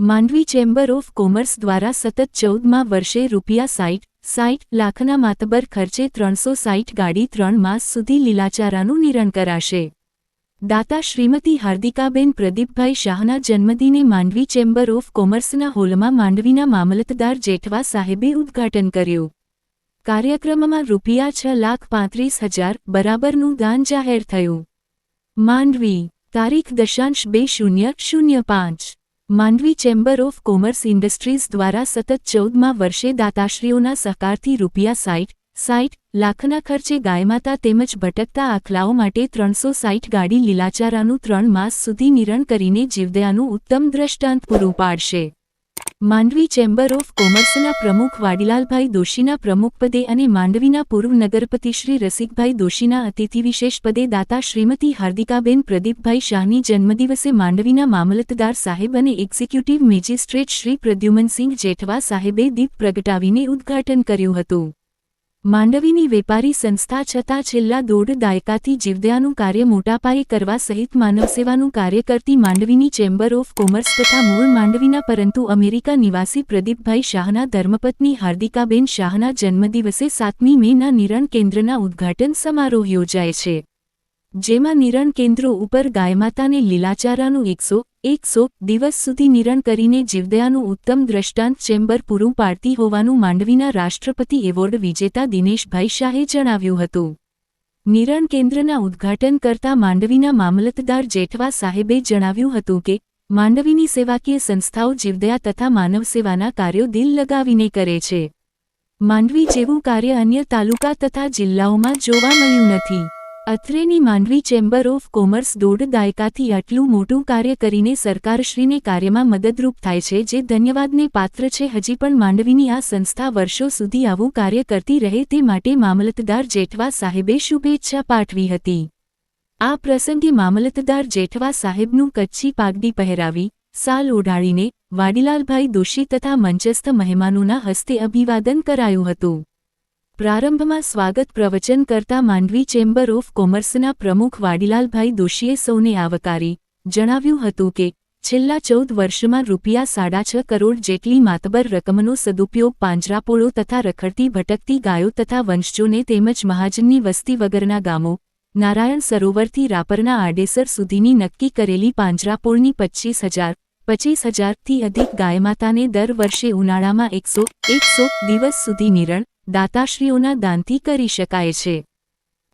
Mandvi chamber of commerce દ્વારા સતત 14મા વર્ષે ₹60 લાખના માતબર ખર્ચે 360 ગાડી 3 માસ સુધી લીલાચારાનું નિરણ કરાશે। દાતા શ્રીમતી હાર્દિકાબેન પ્રદીપભાઈ શાહના જન્મદિને માંડવી ચેમ્બર ઓફ કોમર્સના હોલમાં માંડવીના મામલતદાર જેઠવા સાહેબે ઉદ્ઘાટન કર્યું। કાર્યક્રમમાં ₹6,35,000 બરાબરનું દાન જાહેર થયું। માંડવી તારીખ 10/2005 Mandvi chamber of commerce industries દ્વારા સતત 14મા વર્ષે દાતાશ્રીઓના સહકારથી ₹60 લાખના ખર્ચે ગાયમાતા તેમજ ભટકતા આખલાઓ માટે 360 ગાડી લીલાચારાનું 3 માસ સુધી નિરણ કરીને જીવદયાનું ઉત્તમ દ્રષ્ટાંત પૂરું પાડશે। માંડવી ચેમ્બર ઓફ કોમર્સના પ્રમુખ વાડીલાલભાઈ દોશીના પ્રમુખપદે અને માંડવીના પૂર્વ નગરપતિ શ્રી રસિકભાઈ દોશીના અતિથિ વિશેષ પદે દાતા શ્રીમતી હાર્દિકાબેન પ્રદીપભાઈ શાહની જન્મદિવસે માંડવીના મામલતદાર સાહેબ અને એક્ઝિક્યુટિવ મેજિસ્ટ્રેટ શ્રી પ્રદ્યુમનસિંહ જેઠવા સાહેબે દીપ પ્રગટાવીને ઉદ્ઘાટન કર્યું હતું। માંડવીની વેપારી સંસ્થા છતાં છેલ્લા 1.5 દાયકાથી જીવદયાનું કાર્ય મોટા પાયે કરવા સહિત માનવસેવાનું કાર્ય કરતી માંડવીની ચેમ્બર ઓફ કોમર્સ તથા મૂળ માંડવીના પરંતુ અમેરિકા નિવાસી પ્રદીપભાઈ શાહના ધર્મપત્ની હાર્દિકાબેન શાહના જન્મદિવસે 7મી મેના નિરણ કેન્દ્રના ઉદ્ઘાટન સમારોહ યોજાય છે, જેમાં નિરણ કેન્દ્રો ઉપર ગાયમાતાને લીલાચારાનું 100 દિવસ સુધી નિરણ કરીને જીવદયાનું ઉત્તમ દ્રષ્ટાંત ચેમ્બર પૂરું પાડતી હોવાનું માંડવીના રાષ્ટ્રપતિ એવોર્ડ વિજેતા દિનેશભાઈ શાહે જણાવ્યું હતું। નિરણ કેન્દ્રના ઉદ્ઘાટન કરતા માંડવીના મામલતદાર જેઠવા સાહેબે જણાવ્યું હતું કે માંડવીની સેવાકીય સંસ્થાઓ જીવદયા તથા માનવસેવાના કાર્યો દિલ લગાવીને કરે છે। માંડવી જેવું કાર્ય અન્ય તાલુકા તથા જિલ્લાઓમાં જોવા મળ્યું નથી। અત્રેની માંડવી ચેમ્બર ઓફ કોમર્સ 1.5 દાયકાથી આટલું મોટું કાર્ય કરીને સરકારશ્રીને કાર્યમાં મદદરૂપ થાય છે, જે ધન્યવાદને પાત્ર છે। હજી પણ માંડવીની આ સંસ્થા વર્ષો સુધી આવું કાર્ય કરતી રહે તે માટે મામલતદાર જેઠવા સાહેબે શુભેચ્છા પાઠવી હતી। આ પ્રસંગે મામલતદાર જેઠવા સાહેબનું કચ્છી પાઘડી પહેરાવી સાલ ઓઢાડીને વાડીલાલભાઈ દોશી તથા મંચસ્થ મહેમાનોના હસ્તે અભિવાદન કરાયું હતું। પ્રારંભમાં સ્વાગત પ્રવચન કરતા માંડવી ચેમ્બર ઓફ કોમર્સના પ્રમુખ વાડીલાલભાઈ દોશીએ સૌને આવકારી જણાવ્યું હતું કે છેલ્લા 14 વર્ષમાં ₹6.5 કરોડ જેટલી માતબર રકમનો સદુપયોગ પાંજરાપોળો તથા રખડતી ભટકતી ગાયો તથા વંશજોને તેમજ મહાજનની વસ્તી વગરના ગામો નારાયણ સરોવરથી રાપરના આડેસર સુધીની નક્કી કરેલી પાંજરાપોળની 25,000થી અધિક ગાયમાતાને દર વર્ષે ઉનાળામાં 100 દિવસ સુધી નિરણ દાતાશ્રીઓના દાનથી કરી શકાય છે।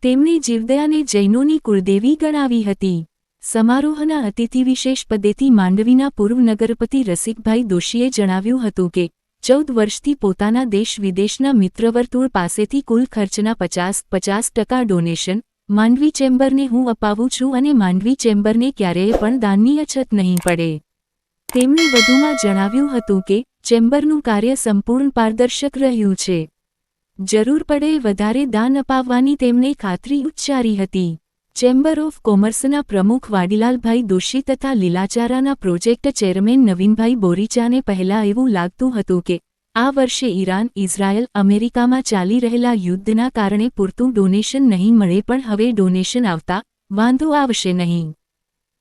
તેમણે જીવદયાને જૈનોની કુળદેવી ગણાવી હતી। સમારોહના અતિથિ વિશેષ પદેથી માંડવીના પૂર્વ નગરપતિ રસિકભાઈ દોશીએ જણાવ્યું હતું કે 14 વર્ષથી પોતાના દેશ વિદેશના મિત્રવર્તુળ પાસેથી કુલ ખર્ચના 50% ડોનેશન માંડવી ચેમ્બરને હું અપાવું છું અને માંડવી ચેમ્બરને ક્યારેય પણ દાનની અછત નહીં પડે। તેમણે વધુમાં જણાવ્યું હતું કે ચેમ્બરનું કાર્ય સંપૂર્ણ પારદર્શક રહ્યું છે। જરૂર પડે વધારે દાન અપાવવાની તેમણે ખાતરી ઉચ્ચારી હતી। ચેમ્બર ઓફ કોમર્સના પ્રમુખ વાડીલાલભાઈ દોશી તથા લીલાચારાના પ્રોજેક્ટ ચેરમેન નવીનભાઈ બોરીચાને પહેલા એવું લાગતું હતું કે આ વર્ષે ઈરાન, ઇઝરાયલ, અમેરિકામાં ચાલી રહેલા યુદ્ધના કારણે પૂરતું ડોનેશન નહીં મળે, પણ હવે ડોનેશન આવતા વાંધો આવશે નહીં।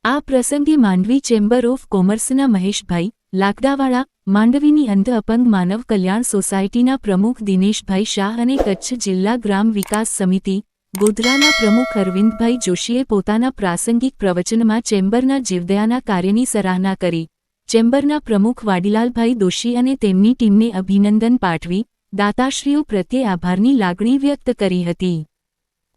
આ પ્રસંગે માંડવી ચેમ્બર ઓફ કોમર્સના મહેશભાઈ લાકડાવાળા, માંડવીની અંધ અપંગ માનવ કલ્યાણ સોસાયટીના પ્રમુખ દિનેશભાઈ શાહ અને કચ્છ જિલ્લા ગ્રામ વિકાસ સમિતિ ગોધરાના પ્રમુખ અરવિંદભાઈ જોશીએ પોતાના પ્રાસંગિક પ્રવચનમાં ચેમ્બરના જીવદયાના કાર્યની સરાહના કરી ચેમ્બરના પ્રમુખ વાડીલાલભાઈ દોશી અને તેમની ટીમને અભિનંદન પાઠવી દાતાશ્રીઓ પ્રત્યે આભારની લાગણી વ્યક્ત કરી હતી।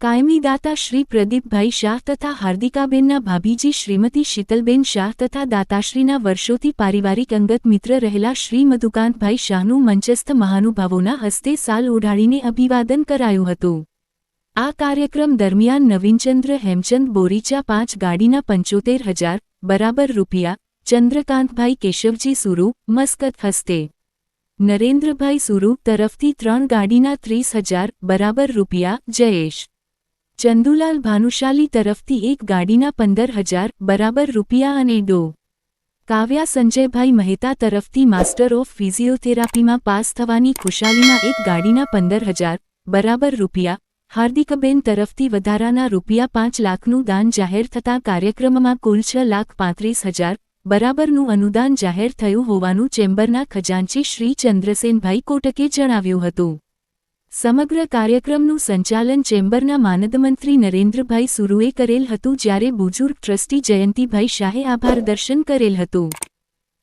કાયમી દાતા શ્રી પ્રદીપભાઈ શાહ તથા હાર્દિકાબેનના ભાભીજી શ્રીમતી શીતલબેન શાહ તથા દાતાશ્રીના વર્ષોથી પારિવારિક અંગત મિત્ર રહેલા શ્રી મધુકાંતભાઈ શાહનું મંચસ્થ મહાનુભાવોના હસ્તે સાલ ઓઢાડીને અભિવાદન કરાયું હતું। આ કાર્યક્રમ દરમિયાન નવીનચંદ્ર હેમચંદ બોરીચા 5 ગાડીના 75,000 બરાબર રૂપિયા, ચંદ્રકાંતભાઈ કેશવજી સુરુ મસ્કત હસ્તે, નરેન્દ્રભાઈ સુરુ તરફથી 3 ગાડીના 30,000 બરાબર રૂપિયા, જયેશ ચંદુલાલ ભાનુશાલી તરફથી 1 ગાડીના 15,000 બરાબર રૂપિયા અને ડો. કાવ્યા સંજયભાઈ મહેતા તરફથી માસ્ટર ઓફ ફિઝિયોથેરાપીમાં પાસ થવાની ખુશાલીમાં 1 ગાડીના 15,000 બરાબર રૂપિયા, હાર્દિકબેન તરફથી વધારાના ₹5 લાખનું દાન જાહેર થતાં કાર્યક્રમમાં કુલ 6,35,000 બરાબરનું અનુદાન જાહેર થયું હોવાનું ચેમ્બરના ખજાનચી શ્રી ચંદ્રસેનભાઈ કોટકે જણાવ્યું હતું. સમગ્ર કાર્યક્રમનું સંચાલન ચેમ્બરના માનદમંત્રી નરેન્દ્રભાઈ સુરુએ કરેલ હતું, જ્યારે બુજુર્ગ ટ્રસ્ટી જયંતિભાઈ શાહે આભાર દર્શન કરેલ હતું.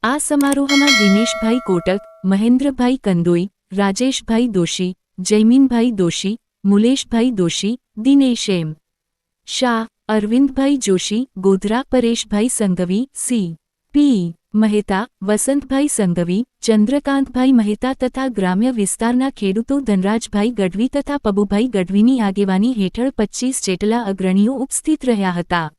આ સમારોહમાં દિનેશભાઈ કોટક, મહેન્દ્રભાઈ કંદોઈ, રાજેશભાઈ દોશી, જયમીનભાઈ દોશી, મુલેશભાઈ દોશી, દિનેશ એમ. શાહ, અરવિંદભાઈ જોશી, ગોધરા, પરેશભાઈ સંઘવી, સી. પી. મહેતા, વસંતભાઈ સંઘવી, ચંદ્રકાંતભાઈ મહેતા તથા ગ્રામ્ય વિસ્તારના ખેડૂતો ધનરાજભાઈ ગઢવી તથા પબુભાઈ ગઢવીની આગેવાની હેઠળ 25 જેટલા અગ્રણીઓ ઉપસ્થિત રહ્યા હતા.